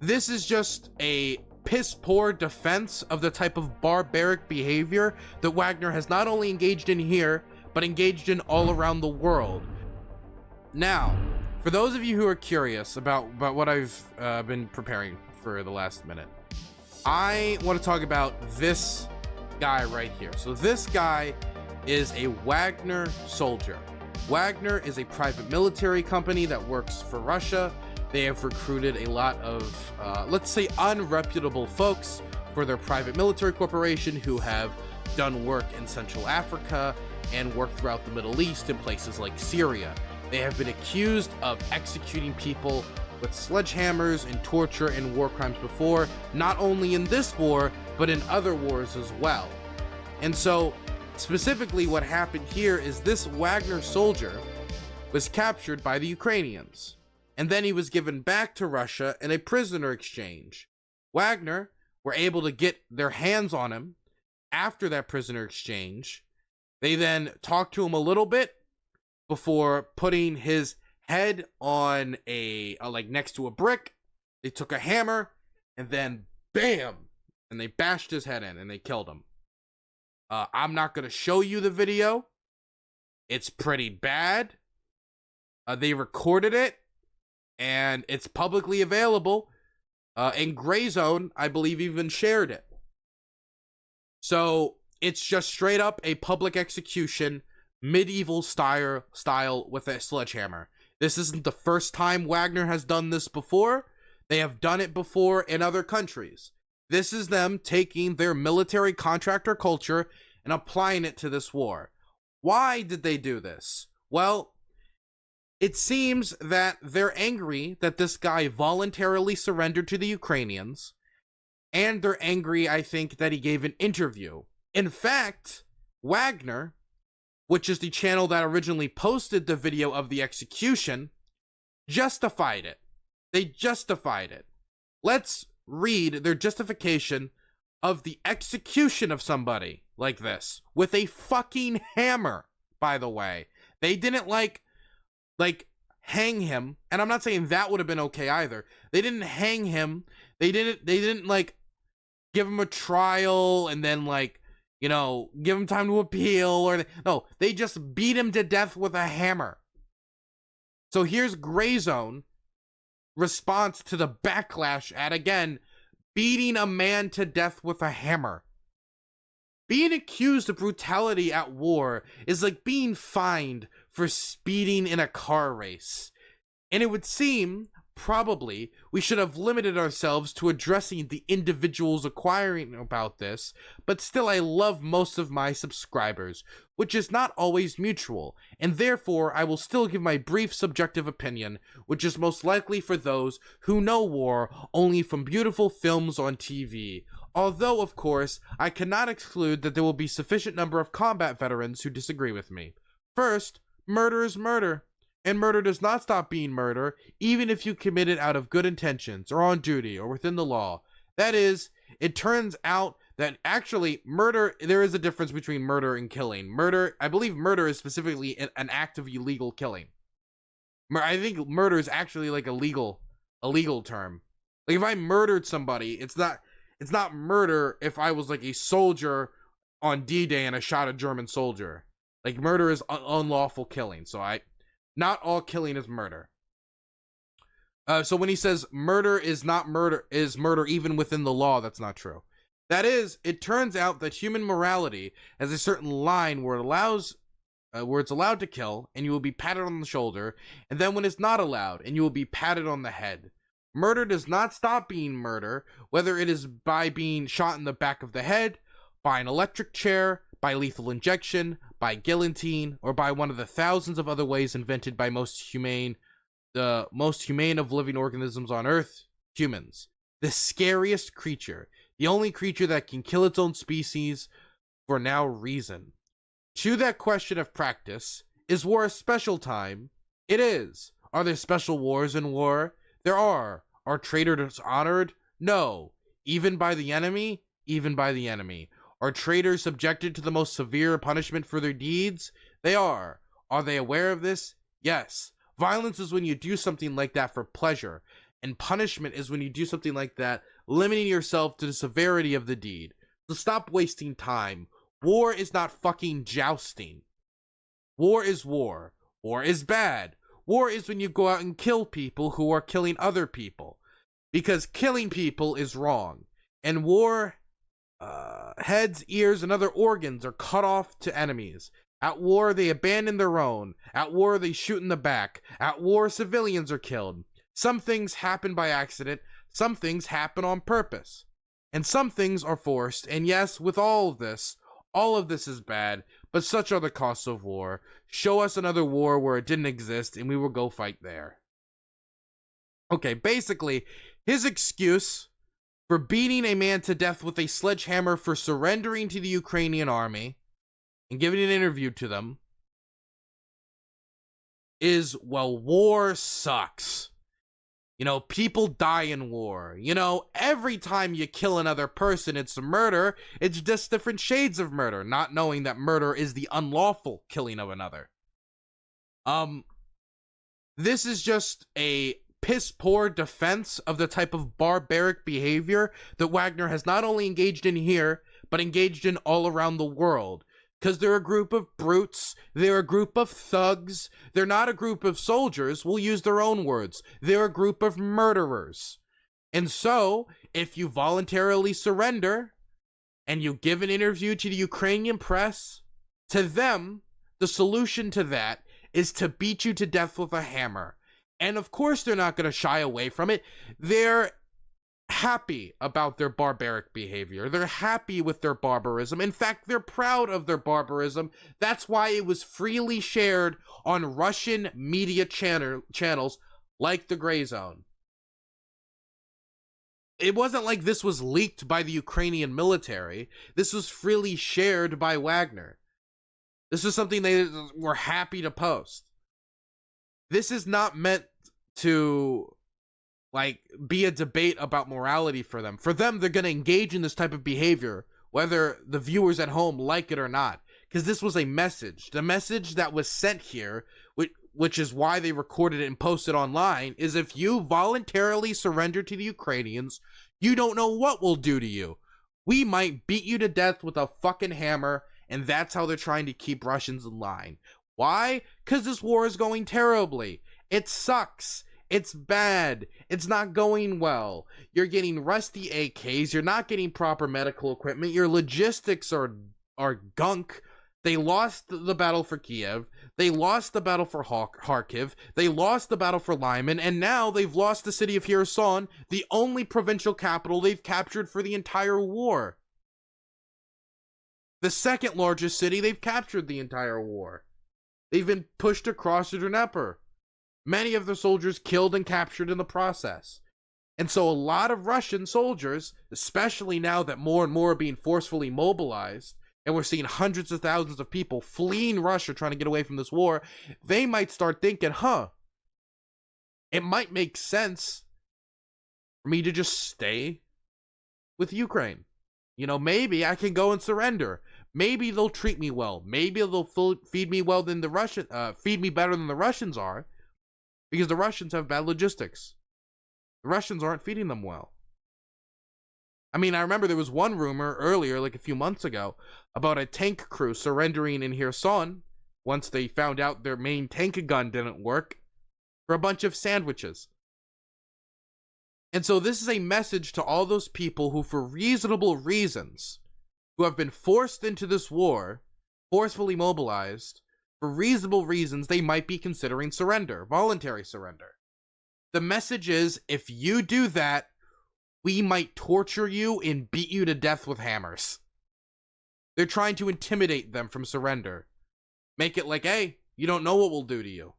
This is just a piss-poor defense of the type of barbaric behavior that Wagner has not only engaged in here, but engaged in all around the world. Now, for those of you who are curious about what I've been preparing for the last minute, I want to talk about this guy right here. So this guy is a Wagner soldier. Wagner is a private military company that works for Russia. They have recruited a lot of, let's say, unreputable folks for their private military corporation who have done work in Central Africa and worked throughout the Middle East in places like Syria. They have been accused of executing people with sledgehammers and torture and war crimes before, not only in this war, but in other wars as well. And so, specifically what happened here is this Wagner soldier was captured by the Ukrainians, and then he was given back to Russia in a prisoner exchange. Wagner were able to get their hands on him after that prisoner exchange. They then talked to him a little bit before putting his head on like next to a brick. They took a hammer and then bam, and they bashed his head in and they killed him. I'm not going to show you the video. It's pretty bad. They recorded it and it's publicly available. And Gray Zone, I believe, even shared it. So it's just straight up a public execution, medieval style with a sledgehammer. This isn't the first time Wagner has done this before. They have done it before in other countries. This is them taking their military contractor culture and applying it to this war. Why did they do this? Well, it seems that they're angry that this guy voluntarily surrendered to the Ukrainians, and they're angry, I think, that he gave an interview. In fact, Wagner, which is the channel that originally posted the video of the execution, justified it. They justified it. Let's read their justification of the execution of somebody like this with a fucking hammer, by the way. They didn't like hang him, and I'm not saying that would have been okay either. They didn't hang him. They didn't like give him a trial and then give him time to appeal no, they just beat him to death with a hammer. So here's Gray Zone response to the backlash at, again, beating a man to death with a hammer. Being accused of brutality at war is like being fined for speeding in a car race. And it would seem, probably, we should have limited ourselves to addressing the individuals acquiring about this, but still I love most of my subscribers, which is not always mutual, and therefore I will still give my brief subjective opinion, which is most likely for those who know war only from beautiful films on TV. Although, of course, I cannot exclude that there will be sufficient number of combat veterans who disagree with me. First, murder is murder. And murder does not stop being murder, even if you commit it out of good intentions, or on duty, or within the law. That is, it turns out that actually murder, there is a difference between murder and killing. Murder, I believe murder is specifically an act of illegal killing. I think murder is actually like a legal term. Like if I murdered somebody, it's not murder if I was like a soldier on D-Day and I shot a German soldier. Like murder is unlawful killing, so not all killing is murder. So when he says murder is not murder, is murder even within the law, that's not true. That is, it turns out that human morality has a certain line where it's allowed to kill, and you will be patted on the shoulder, and then when it's not allowed, and you will be patted on the head. Murder does not stop being murder, whether it is by being shot in the back of the head, by an electric chair, by lethal injection, by guillotine, or by one of the thousands of other ways invented by the most humane of living organisms on Earth, humans. The scariest creature, the only creature that can kill its own species for now reason. To that question of practice, is war a special time? It is. Are there special wars in war? There are. Are traitors honored? No. Even by the enemy? Even by the enemy. Are traitors subjected to the most severe punishment for their deeds? They are. Are they aware of this? Yes. Violence is when you do something like that for pleasure. And punishment is when you do something like that, limiting yourself to the severity of the deed. So stop wasting time. War is not fucking jousting. War is war. War is bad. War is when you go out and kill people who are killing other people. Because killing people is wrong. And war, heads, ears, and other organs are cut off to enemies. At war, they abandon their own. At war, they shoot in the back. At war, civilians are killed. Some things happen by accident. Some things happen on purpose. And some things are forced. And yes, with all of this is bad, but such are the costs of war. Show us another war where it didn't exist, and we will go fight there. Okay, basically, his excuse for beating a man to death with a sledgehammer for surrendering to the Ukrainian army and giving an interview to them is, well, war sucks. You know, people die in war. You know, every time you kill another person, it's a murder. It's just different shades of murder, not knowing that murder is the unlawful killing of another. This is just a piss-poor defense of the type of barbaric behavior that Wagner has not only engaged in here, but engaged in all around the world. Because they're a group of brutes, they're a group of thugs, they're not a group of soldiers, we'll use their own words, they're a group of murderers. And so, if you voluntarily surrender, and you give an interview to the Ukrainian press, to them, the solution to that is to beat you to death with a hammer. And of course they're not going to shy away from it. They're happy about their barbaric behavior. They're happy with their barbarism. In fact, they're proud of their barbarism. That's why it was freely shared on Russian media channels like the Gray Zone. It wasn't like this was leaked by the Ukrainian military. This was freely shared by Wagner. This is something they were happy to post. This is not meant to, like, be a debate about morality for them. For them, they're going to engage in this type of behavior, whether the viewers at home like it or not. Because this was a message. The message that was sent here, which is why they recorded it and posted online, is if you voluntarily surrender to the Ukrainians, you don't know what we'll do to you. We might beat you to death with a fucking hammer, and that's how they're trying to keep Russians in line. Why? Because this war is going terribly. It sucks. It's bad. It's not going well. You're getting rusty AKs. You're not getting proper medical equipment. Your logistics are gunk. They lost the battle for Kiev. They lost the battle for Kharkiv. They lost the battle for Lyman. And now they've lost the city of Kherson, the only provincial capital they've captured for the entire war. The second largest city they've captured the entire war. They've been pushed across the Dnieper. Many of the soldiers killed and captured in the process. And so a lot of Russian soldiers, especially now that more and more are being forcefully mobilized, and we're seeing hundreds of thousands of people fleeing Russia trying to get away from this war, they might start thinking, it might make sense for me to just stay with Ukraine. You know, maybe I can go and surrender. Maybe they'll treat me well. Maybe they'll feed me well than feed me better than the Russians are. Because the Russians have bad logistics. The Russians aren't feeding them well. I mean, I remember there was one rumor earlier, like a few months ago, about a tank crew surrendering in Kherson once they found out their main tank gun didn't work for a bunch of sandwiches. And so this is a message to all those people who, for reasonable reasons, who have been forced into this war, forcefully mobilized, for reasonable reasons, they might be considering surrender, voluntary surrender. The message is, if you do that, we might torture you and beat you to death with hammers. They're trying to intimidate them from surrender. Make it like, hey, you don't know what we'll do to you.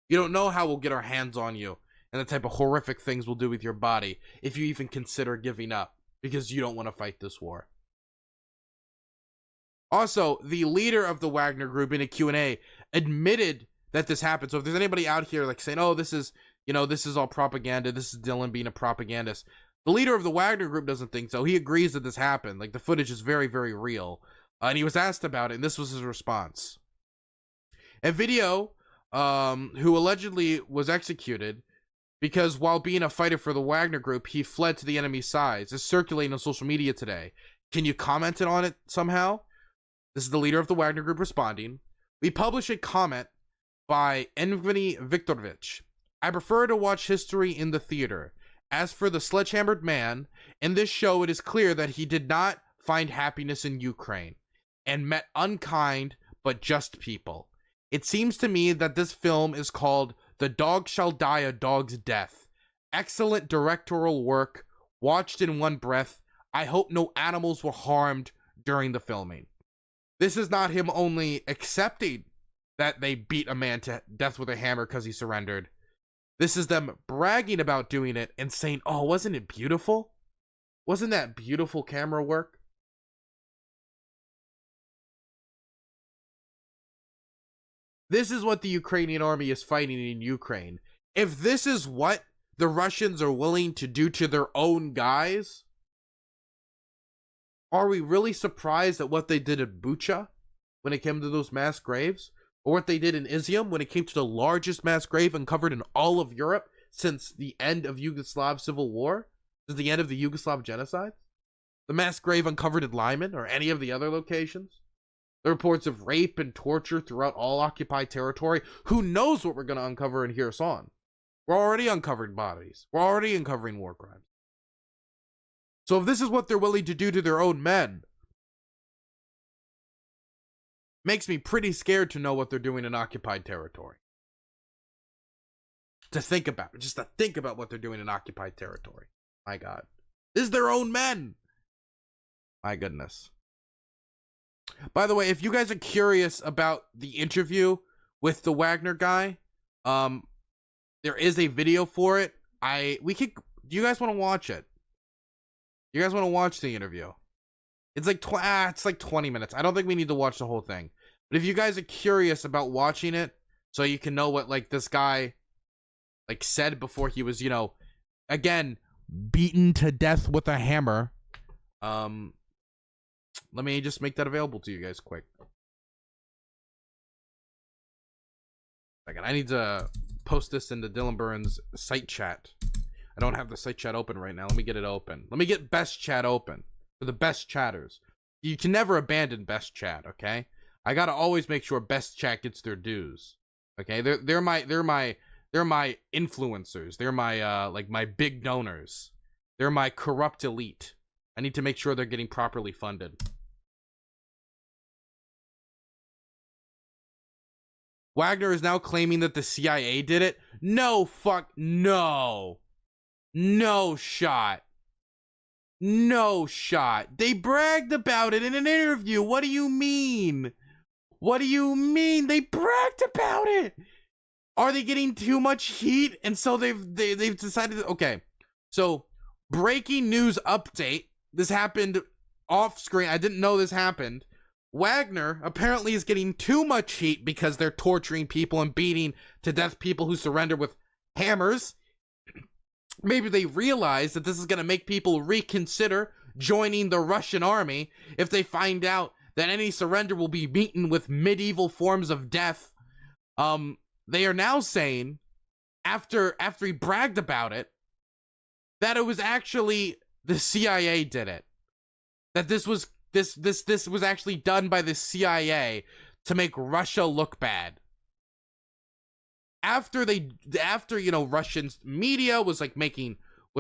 You don't know how we'll get our hands on you and the type of horrific things we'll do with your body if you even consider giving up because you don't want to fight this war. Also, the leader of the Wagner group in a Q&A admitted that this happened. So if there's anybody out here like saying, oh, this is all propaganda, this is Dylan being a propagandist, the leader of the Wagner group doesn't think so. He agrees that this happened. Like, the footage is very, very real. And he was asked about it, and this was his response. A video, who allegedly was executed, because while being a fighter for the Wagner Group, he fled to the enemy's side. It's circulating on social media today. Can you comment on it somehow? This is the leader of the Wagner Group responding. We publish a comment by Evgeny Viktorovich. I prefer to watch history in the theater. As for the sledgehammered man, in this show it is clear that he did not find happiness in Ukraine and met unkind but just people. It seems to me that this film is called The Dog Shall Die a Dog's Death. Excellent directorial work, watched in one breath. I hope no animals were harmed during the filming. This is not him only accepting that they beat a man to death with a hammer because he surrendered. This is them bragging about doing it and saying, oh, wasn't it beautiful? Wasn't that beautiful camera work? This is what the Ukrainian army is fighting in Ukraine. If this is what the Russians are willing to do to their own guys, are we really surprised at what they did at Bucha when it came to those mass graves? Or what they did in Izium when it came to the largest mass grave uncovered in all of Europe since the end of Yugoslav civil war? Since the end of the Yugoslav genocide? The mass grave uncovered in Lyman or any of the other locations? The reports of rape and torture throughout all occupied territory. Who knows what we're going to uncover in Kherson? We're already uncovering bodies. We're already uncovering war crimes. So if this is what they're willing to do to their own men, makes me pretty scared to know what they're doing in occupied territory. Just to think about what they're doing in occupied territory. My God. This is their own men. My goodness. By the way, if you guys are curious about the interview with the Wagner guy, there is a video for it. Do you guys want to watch it? You guys want to watch the interview? It's like 20 minutes. I don't think we need to watch the whole thing. But if you guys are curious about watching it, so you can know what like this guy like said before he was, again, beaten to death with a hammer. Let me just make that available to you guys quick. Second, I need to post this into Dylan Burns' site chat. I don't have the site chat open right now. Let me get it open. Let me get best chat open for the best chatters. You can never abandon best chat, okay? I gotta always make sure best chat gets their dues. Okay, they're my influencers. They're my like my big donors. They're my corrupt elite. I need to make sure they're getting properly funded. Wagner is now claiming that the CIA did it. No shot. No shot. They bragged about it in an interview. What do you mean? What do you mean? They bragged about it. Are they getting too much heat? And so they've decided to, okay. So breaking news update. This happened off screen. I didn't know this happened. Wagner apparently is getting too much heat because they're torturing people and beating to death people who surrender with hammers. Maybe they realize that this is going to make people reconsider joining the Russian army if they find out that any surrender will be beaten with medieval forms of death. They are now saying, after he bragged about it, that it was actually the CIA did it. That this was actually done by the CIA to make Russia look bad. After Russian media was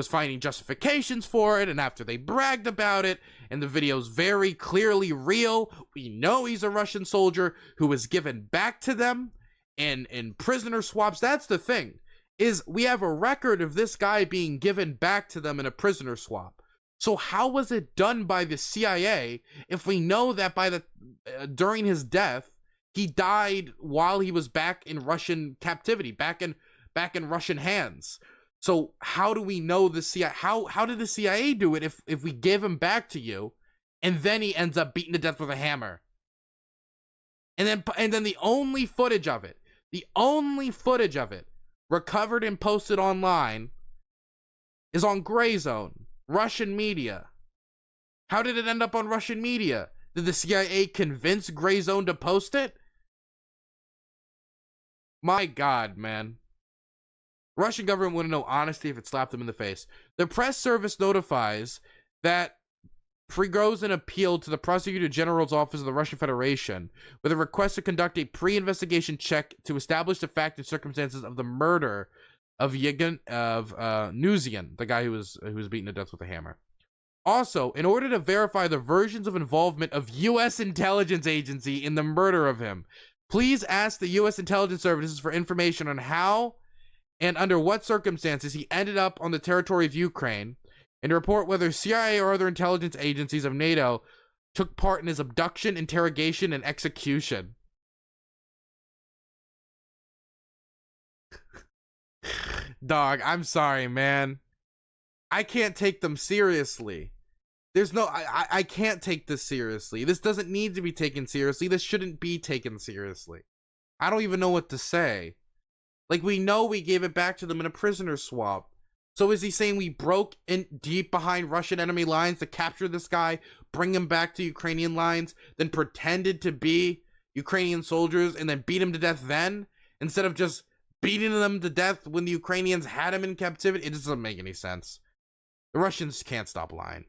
finding justifications for it, and after they bragged about it, and the video's very clearly real, we know he's a Russian soldier who was given back to them in prisoner swaps. That's the thing, is we have a record of this guy being given back to them in a prisoner swap. So how was it done by the CIA if we know that during his death, he died while he was back in Russian captivity, back in Russian hands? So how do we know the CIA? How did the CIA do it if we give him back to you, and then he ends up beaten to death with a hammer? And then the only footage of it recovered and posted online is on Gray Zone, Russian media. How did it end up on Russian media? Did the CIA convince Gray Zone to post it? My God, man. The Russian government wouldn't know honesty if it slapped them in the face. The press service notifies that Prigozhin appealed to the Prosecutor General's office of the Russian Federation with a request to conduct a pre-investigation check to establish the fact and circumstances of the murder of Nuzian, the guy who was beaten to death with a hammer. Also, in order to verify the versions of involvement of U.S. intelligence agency in the murder of him, please ask the U.S. intelligence services for information on how and under what circumstances he ended up on the territory of Ukraine, and to report whether CIA or other intelligence agencies of NATO took part in his abduction, interrogation, and execution. Dog, I'm sorry, man. I can't take them seriously. There's no, I can't take this seriously. This doesn't need to be taken seriously. This shouldn't be taken seriously. I don't even know what to say. Like, we know we gave it back to them in a prisoner swap. So is he saying we broke in deep behind Russian enemy lines to capture this guy, bring him back to Ukrainian lines, then pretended to be Ukrainian soldiers and then beat him to death then, instead of just beating them to death when the Ukrainians had him in captivity? It doesn't make any sense. The Russians can't stop lying.